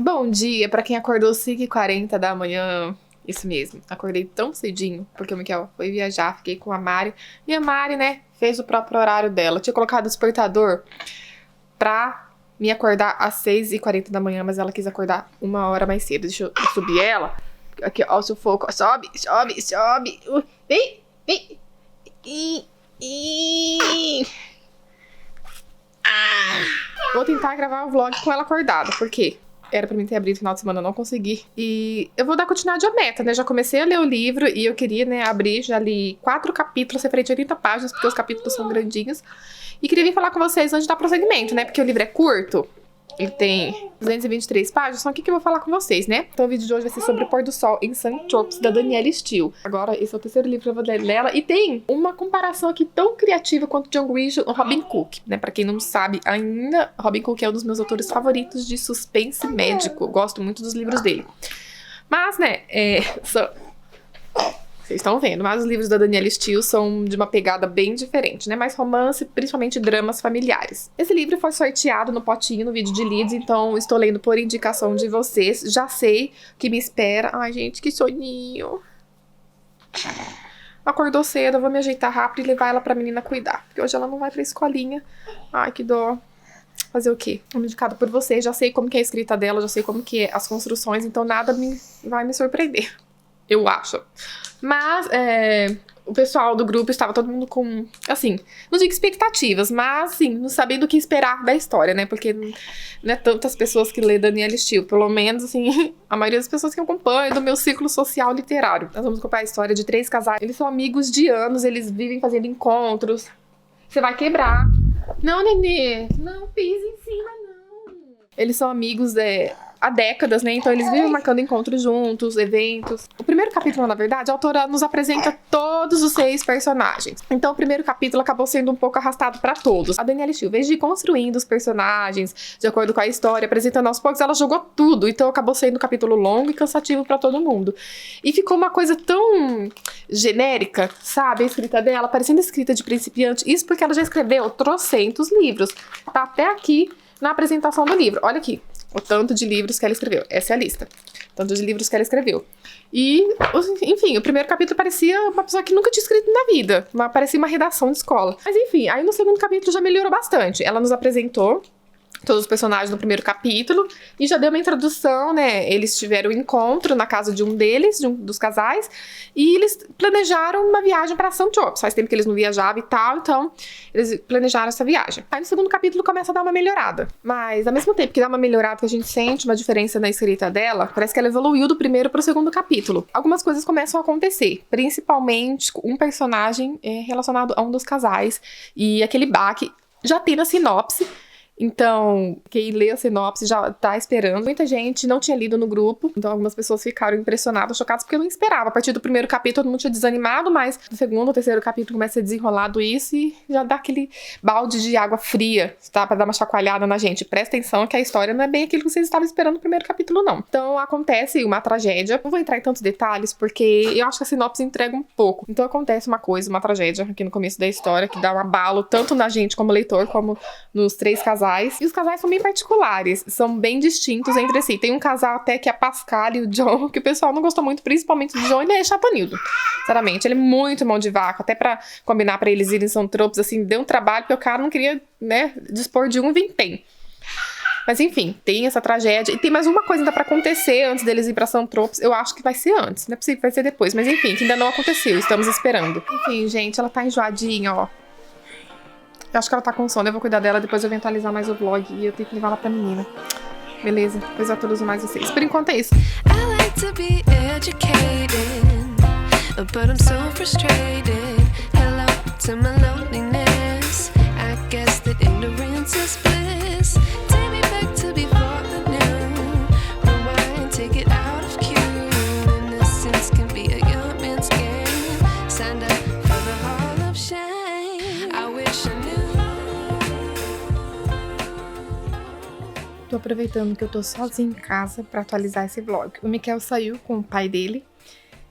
Bom dia pra quem acordou 5h40 da manhã. Isso mesmo, acordei tão cedinho, porque o Miquel foi viajar, fiquei com a Mari. E a Mari, né, fez o próprio horário dela. Tinha colocado o despertador pra me acordar às 6h40 da manhã, mas ela quis acordar 1 hora mais cedo. Deixa eu subir ela. Aqui, ó, o sufoco. Sobe, sobe, sobe. Vem, vem. Vou tentar gravar o vlog com ela acordada, porque era pra mim ter abrido no final de semana, eu não consegui. E eu vou dar continuidade à meta, né? Já comecei a ler o livro e eu queria, né, abrir, já li 4 capítulos, referente a 80 páginas, porque os capítulos são grandinhos. E queria vir falar com vocês antes de dar prosseguimento, né? Porque o livro é curto, ele tem 223 páginas, então o que eu vou falar com vocês, né? Então o vídeo de hoje vai ser sobre o Pôr do Sol em St. Tropez, da Danielle Steel. Agora, esse é o terceiro livro que eu vou ler dela. E tem uma comparação aqui tão criativa quanto John Grisham e Robin Cook, né? Pra quem não sabe ainda, Robin Cook é um dos meus autores favoritos de suspense médico. Eu gosto muito dos livros dele. Mas, né, vocês estão vendo, mas os livros da Danielle Steel são de uma pegada bem diferente, né? Mais romance, principalmente dramas familiares. Esse livro foi sorteado no potinho no vídeo de leads, então estou lendo por indicação de vocês. Já sei o que me espera. Ai, gente, que soninho. Acordou cedo, eu vou me ajeitar rápido e levar ela pra menina cuidar, porque hoje ela não vai pra escolinha. Ai, que dó. Fazer o quê? Indicado por vocês, já sei como que é a escrita dela, já sei como que é as construções, então nada vai me surpreender. Eu acho. Mas, o pessoal do grupo estava todo mundo com, assim, não digo expectativas, mas, assim, não sabendo o que esperar da história, né? Porque não é tantas pessoas que lê Danielle Steel. Pelo menos, assim, a maioria das pessoas que acompanham do meu círculo social literário. Nós vamos acompanhar a história de 3 casais. Eles são amigos de anos, eles vivem fazendo encontros. Você vai quebrar. Não, Nenê. Não pise em cima, não. Eles são amigos, há décadas, né? Então eles vivem marcando encontros juntos, eventos. O primeiro capítulo, na verdade, a autora nos apresenta todos os 6 personagens. Então o primeiro capítulo acabou sendo um pouco arrastado pra todos. A Danielle Steel, em vez de ir construindo os personagens de acordo com a história, apresentando aos poucos, ela jogou tudo. Então acabou sendo um capítulo longo e cansativo pra todo mundo. E ficou uma coisa tão genérica, sabe? A escrita dela, parecendo escrita de principiante. Isso porque ela já escreveu trocentos livros. Tá até aqui na apresentação do livro. Olha aqui. O tanto de livros que ela escreveu. Essa é a lista. O tanto de livros que ela escreveu. E, enfim, o primeiro capítulo parecia uma pessoa que nunca tinha escrito na vida. Parecia uma redação de escola. Mas, enfim, aí no segundo capítulo já melhorou bastante. Ela nos apresentou todos os personagens no primeiro capítulo e já deu uma introdução, né? Eles tiveram um encontro na casa de um deles, de um dos casais, e eles planejaram uma viagem para St. Tropez. Faz tempo que eles não viajavam e tal, então eles planejaram essa viagem. Aí no segundo capítulo começa a dar uma melhorada, mas ao mesmo tempo que dá uma melhorada, que a gente sente uma diferença na escrita dela, parece que ela evoluiu do primeiro para o segundo capítulo. Algumas coisas começam a acontecer, principalmente um personagem relacionado a um dos casais, e aquele baque já tem na sinopse. Então, quem lê a sinopse já tá esperando. Muita gente não tinha lido no grupo, então algumas pessoas ficaram impressionadas, chocadas, porque eu não esperava. A partir do primeiro capítulo todo mundo tinha desanimado, mas no segundo ou terceiro capítulo começa a desenrolado isso e já dá aquele balde de água fria, tá? Pra dar uma chacoalhada na gente. Presta atenção que a história não é bem aquilo que vocês estavam esperando no primeiro capítulo, não. Então acontece uma tragédia. Não vou entrar em tantos detalhes, porque eu acho que a sinopse entrega um pouco. Então acontece uma coisa, uma tragédia aqui no começo da história, que dá um abalo tanto na gente como leitor, como nos 3 casais. E os casais são bem particulares, são bem distintos entre si. Tem um casal até que é a Pascal e o John, que o pessoal não gostou muito, principalmente do John. Ele é chapanildo, sinceramente. Ele é muito mão de vaca, até pra combinar pra eles irem em St. Tropez, assim, deu um trabalho, porque o cara não queria, né, dispor de um vintém. Mas enfim, tem essa tragédia. E tem mais uma coisa ainda pra acontecer antes deles ir pra St. Tropez. Eu acho que vai ser antes, não é possível que vai ser depois. Mas enfim, que ainda não aconteceu, estamos esperando. Enfim, gente, ela tá enjoadinha, ó. Eu acho que ela tá com sono, eu vou cuidar dela, depois eu vou atualizar mais o vlog e eu tenho que levar ela pra menina. Beleza? Depois eu atualizo mais vocês. Por enquanto é isso. I like to be educated, but I'm so frustrated. Hello to my loneliness. I guess that ignorance is bliss. Take me back to before the new. Rewind, take it out of cue. Innocence can be a young man's game. Signed up for the hall of shame. I wish I knew. Tô aproveitando que eu tô sozinha em casa pra atualizar esse vlog. O Miquel saiu com o pai dele.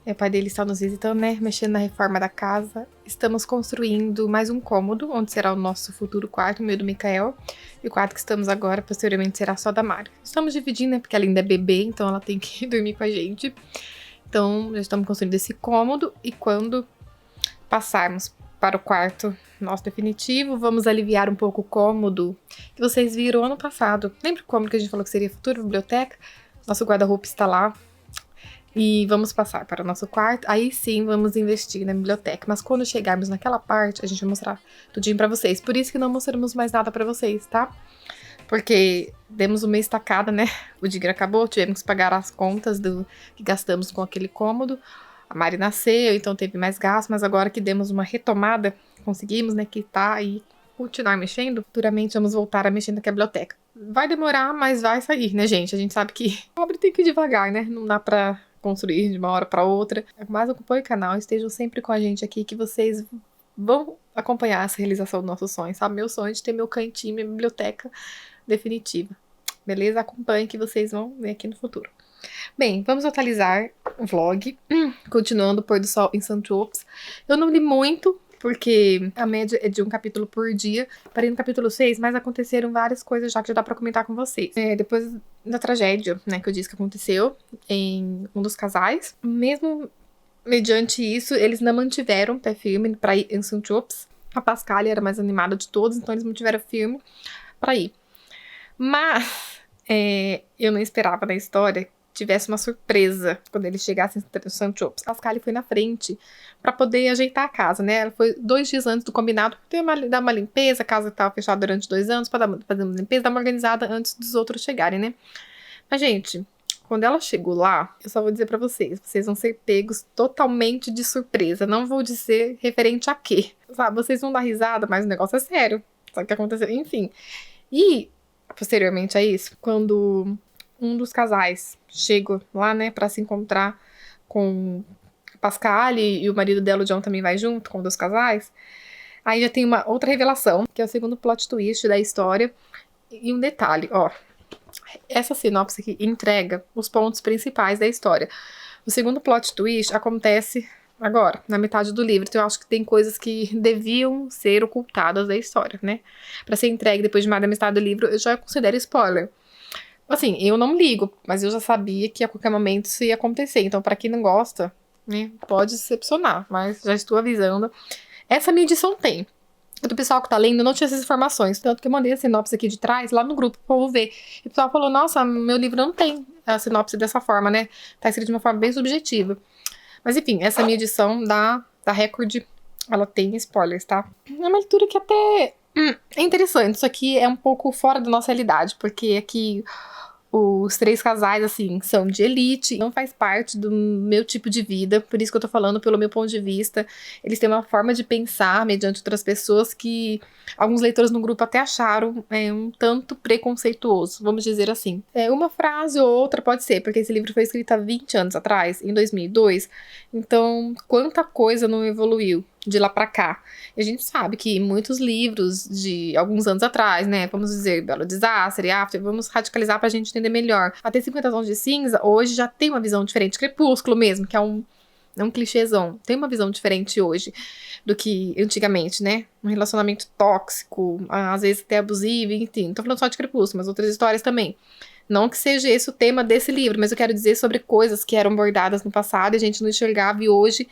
O pai dele está nos visitando, né? Mexendo na reforma da casa. Estamos construindo mais um cômodo, onde será o nosso futuro quarto, o meu e do Mikael. E o quarto que estamos agora, posteriormente, será só da Mari. Estamos dividindo, né? Porque ela ainda é bebê, então ela tem que dormir com a gente. Então, já estamos construindo esse cômodo. E quando passarmos para o quarto nosso definitivo, vamos aliviar um pouco o cômodo que vocês viram ano passado. Lembra o cômodo que a gente falou que seria futura biblioteca? Nosso guarda-roupa está lá. E vamos passar para o nosso quarto. Aí sim, vamos investir na biblioteca. Mas quando chegarmos naquela parte, a gente vai mostrar tudinho pra vocês. Por isso que não mostramos mais nada pra vocês, tá? Porque demos uma estacada, né? O dinheiro acabou, tivemos que pagar as contas do que gastamos com aquele cômodo. A Mari nasceu, então teve mais gasto. Mas agora que demos uma retomada, conseguimos, né, quitar e continuar mexendo. Futuramente vamos voltar a mexer na biblioteca. Vai demorar, mas vai sair, né, gente? A gente sabe que pobre tem que ir devagar, né? Não dá pra construir de uma hora para outra. Mas acompanhe o canal, estejam sempre com a gente aqui, que vocês vão acompanhar essa realização do nosso sonho, sabe? Meu sonho de ter meu cantinho, minha biblioteca definitiva. Beleza? Acompanhe que vocês vão ver aqui no futuro. Bem, vamos atualizar o vlog. Continuando o pôr do sol em St. Tropez. Eu não li muito, porque a média é de um capítulo por dia. Parei no capítulo 6, mas aconteceram várias coisas já que já dá pra comentar com vocês. Depois da tragédia, né, que eu disse que aconteceu em um dos casais. Mesmo mediante isso, eles não mantiveram pé firme pra ir em St. Tropez. A Pascalia era mais animada de todos, então eles mantiveram firme pra ir. Mas eu não esperava na história tivesse uma surpresa quando eles chegassem em St. Tropez. A Pascalia foi na frente pra poder ajeitar a casa, né? Ela foi 2 dias antes do combinado, dar uma limpeza, a casa estava fechada durante 2 anos, pra fazer uma limpeza, dar uma organizada antes dos outros chegarem, né? Mas, gente, quando ela chegou lá, eu só vou dizer pra vocês vão ser pegos totalmente de surpresa. Não vou dizer referente a quê, sabe? Vocês vão dar risada, mas o negócio é sério. Sabe o que aconteceu? Enfim. E, posteriormente a isso, quando um dos casais chega lá, né, pra se encontrar com a Pascalia e o marido dela, o John, também vai junto com um dos casais. Aí já tem uma outra revelação, que é o segundo plot twist da história. E um detalhe, ó. Essa sinopse aqui entrega os pontos principais da história. O segundo plot twist acontece agora, na metade do livro. Então eu acho que tem coisas que deviam ser ocultadas da história, né? Pra ser entregue depois de mais da metade do livro, eu já considero spoiler. Assim, eu não ligo, mas eu já sabia que a qualquer momento isso ia acontecer. Então, pra quem não gosta, né, pode decepcionar. Mas já estou avisando. Essa minha edição tem. O pessoal que tá lendo não tinha essas informações. Tanto que eu mandei a sinopse aqui de trás, lá no grupo, pro povo ver. E o pessoal falou, nossa, meu livro não tem a sinopse dessa forma, né? Tá escrito de uma forma bem subjetiva. Mas enfim, essa minha edição da Record, ela tem spoilers, tá? É uma leitura que até é interessante. Isso aqui é um pouco fora da nossa realidade, porque aqui os 3 casais, assim, são de elite, não faz parte do meu tipo de vida, por isso que eu tô falando pelo meu ponto de vista. Eles têm uma forma de pensar mediante outras pessoas que alguns leitores no grupo até acharam um tanto preconceituoso, vamos dizer assim. Uma frase ou outra pode ser, porque esse livro foi escrito há 20 anos atrás, em 2002, então quanta coisa não evoluiu de lá pra cá. E a gente sabe que muitos livros de alguns anos atrás, né, vamos dizer, Belo Desastre, After, vamos radicalizar pra gente entender melhor. Até 50 Tons de Cinza, hoje já tem uma visão diferente. Crepúsculo mesmo, que é um clichêzão. Tem uma visão diferente hoje do que antigamente, né? Um relacionamento tóxico, às vezes até abusivo, enfim. Não tô falando só de Crepúsculo, mas outras histórias também. Não que seja esse o tema desse livro, mas eu quero dizer sobre coisas que eram abordadas no passado e a gente não enxergava e hoje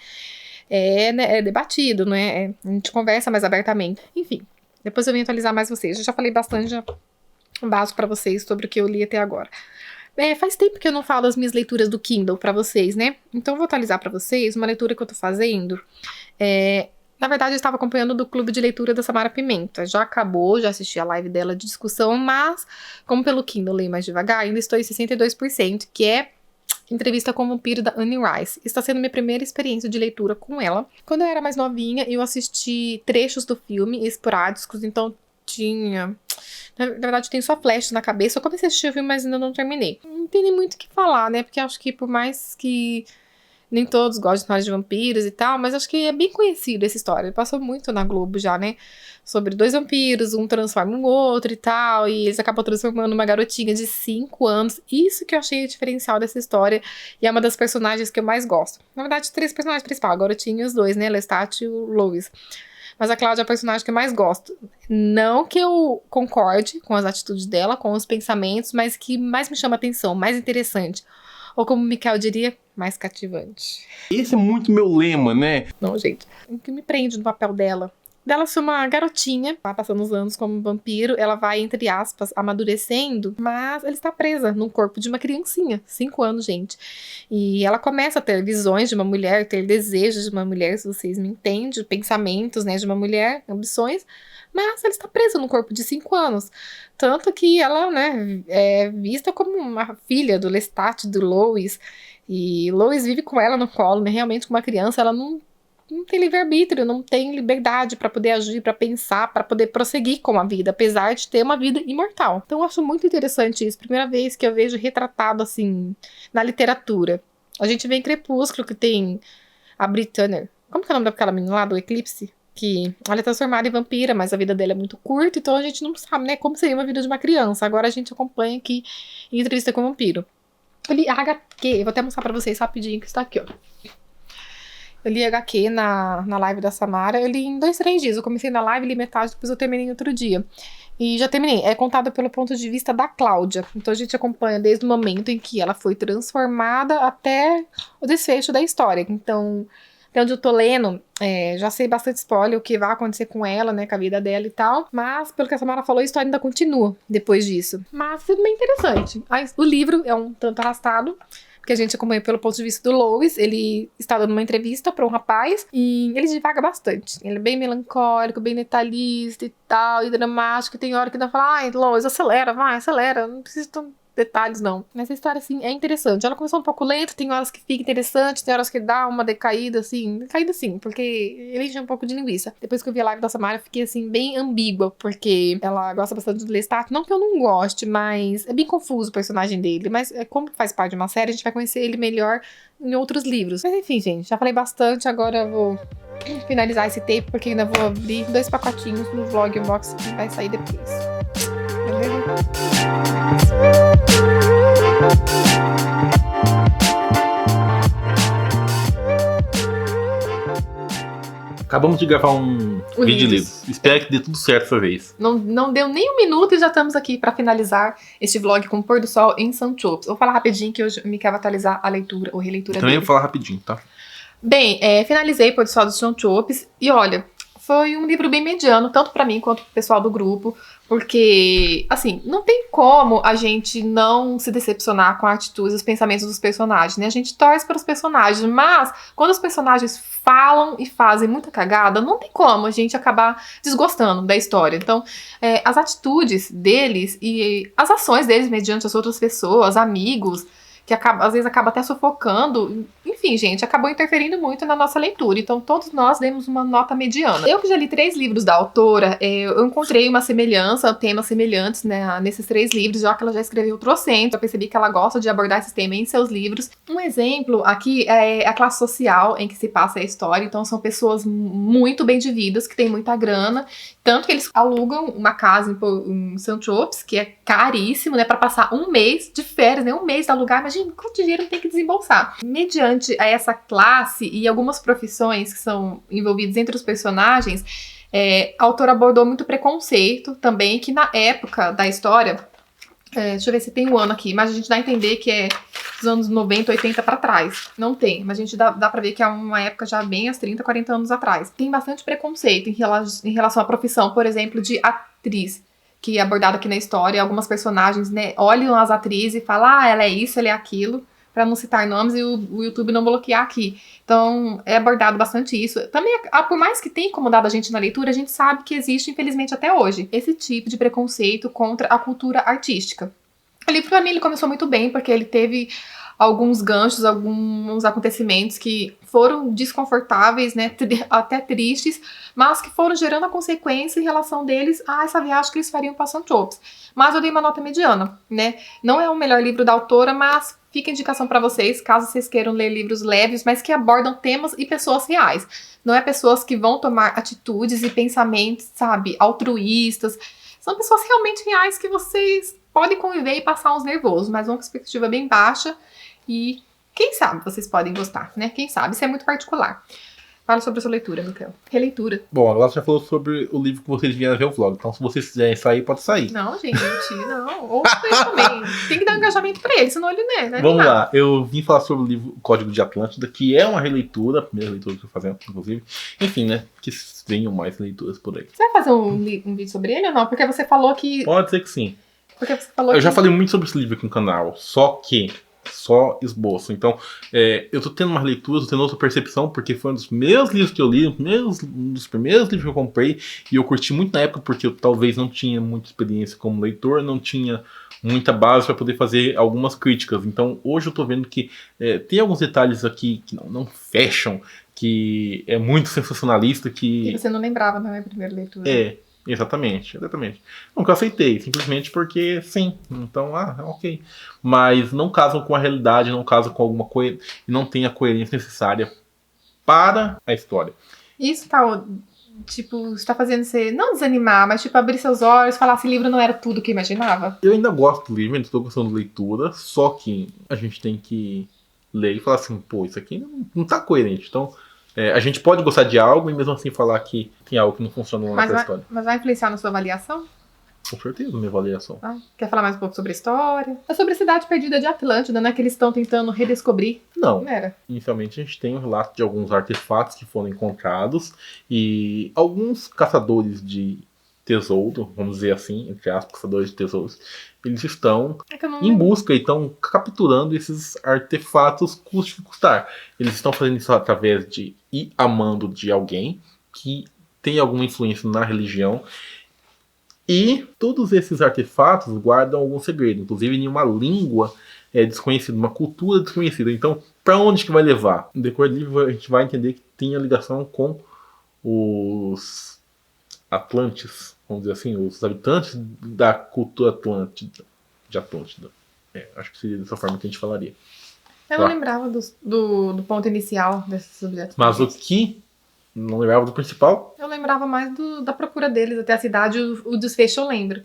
é debatido, né? A gente conversa mais abertamente. Enfim, depois eu venho atualizar mais vocês. Eu já falei bastante básico pra vocês sobre o que eu li até agora. Faz tempo que eu não falo das minhas leituras do Kindle pra vocês, né? Então eu vou atualizar pra vocês uma leitura que eu tô fazendo. Na verdade, eu estava acompanhando do clube de leitura da Samara Pimenta. Já acabou, já assisti a live dela de discussão, mas como pelo Kindle eu leio mais devagar, ainda estou em 62%, que é Entrevista com o Vampiro, da Anne Rice. Está sendo minha primeira experiência de leitura com ela. Quando eu era mais novinha, eu assisti trechos do filme, esporádicos, então tinha... Na verdade, tem só flashes na cabeça. Eu comecei a assistir o filme, mas ainda não terminei. Não tem nem muito o que falar, né? Porque acho que por mais que Nem todos gostam de histórias de vampiros e tal, mas acho que é bem conhecida essa história. Passou muito na Globo já, né? Sobre 2 vampiros, um transforma um outro e tal, e eles acabam transformando uma garotinha de 5 anos. Isso que eu achei o diferencial dessa história, e é uma das personagens que eu mais gosto. Na verdade, 3 personagens principais, a garotinha e os 2, né? Lestat e o Louis. Mas a Cláudia é a personagem que eu mais gosto. Não que eu concorde com as atitudes dela, com os pensamentos, mas que mais me chama atenção, mais interessante. Ou como o Mikael diria, mais cativante. Esse é muito meu lema, né? Não, gente. O que me prende no papel dela? Dela ser uma garotinha, vai passando os anos como vampiro, ela vai, entre aspas, amadurecendo, mas ela está presa no corpo de uma criancinha, 5 anos, gente. E ela começa a ter visões de uma mulher, ter desejos de uma mulher, se vocês me entendem, pensamentos, né, de uma mulher, ambições, mas ela está presa no corpo de 5 anos. Tanto que ela, né, é vista como uma filha do Lestat, do Louis, e Louis vive com ela no colo, né, realmente como uma criança, ela não tem livre-arbítrio, não tem liberdade pra poder agir, pra pensar, pra poder prosseguir com a vida, apesar de ter uma vida imortal. Então eu acho muito interessante isso. Primeira vez que eu vejo retratado assim na literatura. A gente vê em Crepúsculo que tem a Brit Turner. Como que é o nome daquela menina lá do Eclipse? Que ela é transformada em vampira, mas a vida dela é muito curta, então a gente não sabe, né, como seria uma vida de uma criança. Agora a gente acompanha aqui em Entrevista com o Vampiro. Eu li a HQ, eu vou até mostrar pra vocês rapidinho que está aqui, ó. Eu li HQ na live da Samara. Eu li em 2, 3 dias. Eu comecei na live, li metade, depois eu terminei outro dia. E já terminei. É contado pelo ponto de vista da Cláudia. Então a gente acompanha desde o momento em que ela foi transformada até o desfecho da história. Então, até onde eu tô lendo, já sei bastante spoiler, o que vai acontecer com ela, né, com a vida dela e tal. Mas, pelo que a Samara falou, a história ainda continua depois disso. Mas é bem interessante. O livro é um tanto arrastado, que a gente acompanha pelo ponto de vista do Louis. Ele está dando uma entrevista para um rapaz e ele divaga bastante. Ele é bem melancólico, bem detalhista e tal, e dramático. E tem hora que ainda fala, ai, Louis, acelera, vai, acelera. Não precisa de detalhes, não. Mas a história, assim, é interessante. Ela começou um pouco lenta, tem horas que fica interessante, tem horas que dá uma decaída, assim. Decaída, sim, porque ele enche um pouco de linguiça. Depois que eu vi a live da Samara, eu fiquei, assim, bem ambígua, porque ela gosta bastante do Lestat. Não que eu não goste, mas é bem confuso o personagem dele. Mas como faz parte de uma série, a gente vai conhecer ele melhor em outros livros. Mas enfim, gente, já falei bastante, agora eu vou finalizar esse tape, porque ainda vou abrir 2 pacotinhos no vlog unboxing que vai sair depois. Beleza? Acabamos de gravar um vídeo de livro. Espero que dê tudo certo essa vez. Não deu nem 1 minuto e já estamos aqui para finalizar este vlog com o pôr do sol em St. Tropez. Vou falar rapidinho que hoje me quero atualizar a leitura ou releitura Também dele. vou falar rapidinho, tá? Bem, finalizei o pôr do sol do St. Tropez e olha, foi um livro bem mediano, tanto para mim quanto pro pessoal do grupo, porque, assim, não tem como a gente não se decepcionar com a atitude e os pensamentos dos personagens, né? A gente torce para os personagens, mas quando os personagens falam e fazem muita cagada, não tem como a gente acabar desgostando da história. Então, as atitudes deles e as ações deles mediante as outras pessoas, amigos, que às vezes acaba até sufocando. Enfim, gente, acabou interferindo muito na nossa leitura. Então, todos nós demos uma nota mediana. Eu que já li 3 livros da autora, eu encontrei uma semelhança, temas semelhantes, né, nesses 3 livros, já que ela já escreveu trocentos. Eu percebi que ela gosta de abordar esse tema em seus livros. Um exemplo aqui é a classe social em que se passa a história. Então, são pessoas muito bem de vidas, que têm muita grana. Tanto que eles alugam uma casa em St. Tropez, que é caríssimo, né, pra passar 1 mês de férias, né, 1 mês de alugar. Imagina quanto dinheiro tem que desembolsar. Mediante a essa classe e algumas profissões que são envolvidas entre os personagens, a autora abordou muito preconceito também, que na época da história, deixa eu ver se tem um ano aqui, mas a gente dá a entender que é dos anos 90, 80 pra trás. Não tem, mas a gente dá pra ver que é uma época já bem aos 30, 40 anos atrás. Tem bastante preconceito em relação à profissão, por exemplo, de atriz, que é abordada aqui na história. Algumas personagens, né, olham as atrizes e falam, ela é isso, ela é aquilo, pra não citar nomes e o YouTube não bloquear aqui. Então, é abordado bastante isso. Também, por mais que tenha incomodado a gente na leitura, a gente sabe que existe, infelizmente, até hoje, esse tipo de preconceito contra a cultura artística. O livro, pra mim, ele começou muito bem, porque ele teve alguns ganchos, alguns acontecimentos que foram desconfortáveis, né, até tristes, mas que foram gerando a consequência em relação deles a essa viagem que eles fariam para St. Tropez. Mas eu dei uma nota mediana, né? Não é o melhor livro da autora, mas fica a indicação pra vocês, caso vocês queiram ler livros leves, mas que abordam temas e pessoas reais. Não é pessoas que vão tomar atitudes e pensamentos, sabe, altruístas. São pessoas realmente reais que vocês podem conviver e passar uns nervosos, mas uma perspectiva bem baixa e quem sabe vocês podem gostar, né? Quem sabe, isso é muito particular. Fala sobre a sua leitura, Micael. Releitura. Bom, agora você já falou sobre o livro que vocês vieram ver o vlog. Então, se vocês quiserem sair, pode sair. Não, gente, não. Ou vocês também. Tem que dar um engajamento pra ele, senão ele não é. Vamos lá. Eu vim falar sobre o livro Código de Atlântida, que é uma releitura, a primeira leitura que eu tô fazendo, inclusive. Enfim, né? Que venham mais leituras por aí. Você vai fazer um vídeo sobre ele ou não? Porque você falou que... Pode ser que sim. Porque você falou Eu que... já falei muito sobre esse livro aqui no canal, só esboço. Então, eu tô tendo uma leitura, tô tendo outra percepção, porque foi um dos meus livros que eu li, um dos primeiros livros que eu comprei, e eu curti muito na época, porque eu talvez não tinha muita experiência como leitor, não tinha muita base para poder fazer algumas críticas. Então, hoje eu tô vendo que tem alguns detalhes aqui que não fecham, que é muito sensacionalista, que... E você não lembrava na minha primeira leitura. Exatamente. Nunca aceitei, simplesmente porque sim. Então, ok. Mas não casam com a realidade, não casam com alguma coisa e não tem a coerência necessária para a história. Isso tá, tipo, está fazendo você não desanimar, mas tipo, abrir seus olhos, falar se o livro não era tudo que eu imaginava? Eu ainda gosto do livro, ainda estou gostando de leitura, só que a gente tem que ler e falar assim, pô, isso aqui não tá coerente. Então, a gente pode gostar de algo e mesmo assim falar que tem algo que não funciona na história. Mas vai influenciar na sua avaliação? Com certeza, minha avaliação. Quer falar mais um pouco sobre a história? É sobre a cidade perdida de Atlântida, né? Que eles estão tentando redescobrir. Não. Era. Inicialmente a gente tem um relato de alguns artefatos que foram encontrados e alguns caçadores de tesouro, vamos dizer assim, entre aspas, caçadores de tesouros, eles estão em busca e estão capturando esses artefatos custe que custar. Eles estão fazendo isso através de ir a mando de alguém que tem alguma influência na religião. E todos esses artefatos guardam algum segredo, inclusive em uma língua desconhecida, uma cultura desconhecida. Então, para onde que vai levar? No decorrer do livro a gente vai entender que tem a ligação com os Atlantes, vamos dizer assim, os habitantes da cultura de Atlântida. Acho que seria dessa forma que a gente falaria. Eu não lembrava do ponto inicial desses objetos. Mas o que não lembrava do principal? Eu lembrava mais da procura deles até a cidade, o desfecho eu lembro.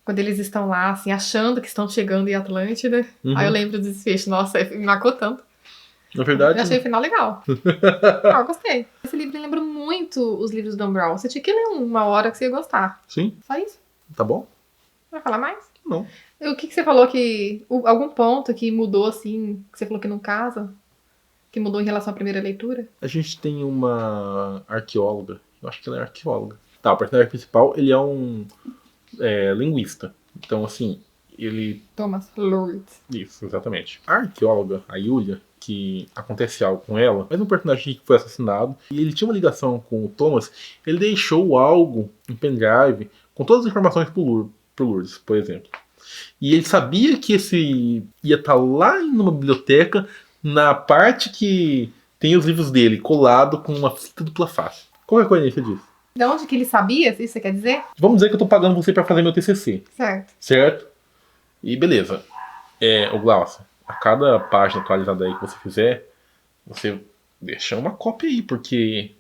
Quando eles estão lá, assim, achando que estão chegando em Atlântida. Uhum. Aí eu lembro do desfecho. Nossa, me marcou tanto. Na verdade... Eu achei o final legal. Eu gostei. Esse livro lembra muito os livros do Dan Brown. Você tinha que ler uma hora que você ia gostar. Sim. Só isso. Tá bom? Vai falar mais? Não. O que você falou que... Algum ponto que mudou, assim, que você falou que não casa? Que mudou em relação à primeira leitura? A gente tem uma arqueóloga. Eu acho que ela é arqueóloga. Tá, o personagem principal, ele é um linguista. Então, assim, ele... Thomas Lord. Isso, exatamente. A arqueóloga, a Yulia, que acontece algo com ela, mas um personagem que foi assassinado, e ele tinha uma ligação com o Thomas, ele deixou algo em pendrive com todas as informações pro Lourdes, por exemplo. E ele sabia que esse ia estar lá numa biblioteca, na parte que tem os livros dele, colado com uma fita dupla face. Qual é a coerência disso? De onde que ele sabia? Isso você quer dizer? Vamos dizer que eu tô pagando você pra fazer meu TCC. Certo. Certo? E beleza. O Glaucio, a cada página atualizada aí que você fizer, você deixa uma cópia aí, porque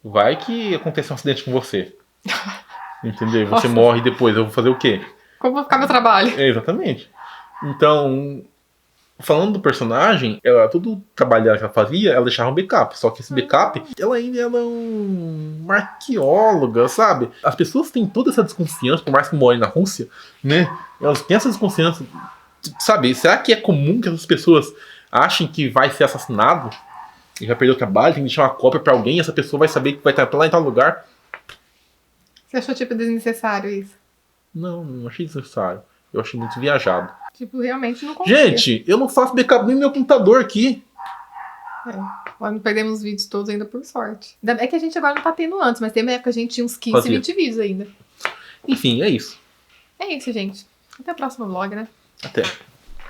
vai que acontece um acidente com você. Entendeu? E você morre depois, eu vou fazer o quê? Como vai ficar meu trabalho? Exatamente. Então, falando do personagem, todo o trabalho que ela fazia, ela deixava um backup. Só que esse backup, ela ainda é uma arqueóloga, sabe? As pessoas têm toda essa desconfiança, por mais que morem na Rússia, né? Elas têm essa desconfiança, sabe? Será que é comum que essas pessoas achem que vai ser assassinado? E vai perder o trabalho, tem que deixar uma cópia pra alguém, e essa pessoa vai saber que vai estar lá em tal lugar? Você achou, tipo, desnecessário isso? Não achei desnecessário. Eu achei muito viajado. Tipo, realmente não confia. Gente, eu não faço backup nem no meu computador aqui. Nós não perdemos os vídeos todos ainda por sorte. É que a gente agora não tá tendo antes, mas teve uma época que a gente tinha uns 15, 20 vídeos ainda. Enfim, é isso. É isso, gente. Até o próximo vlog, né? Até.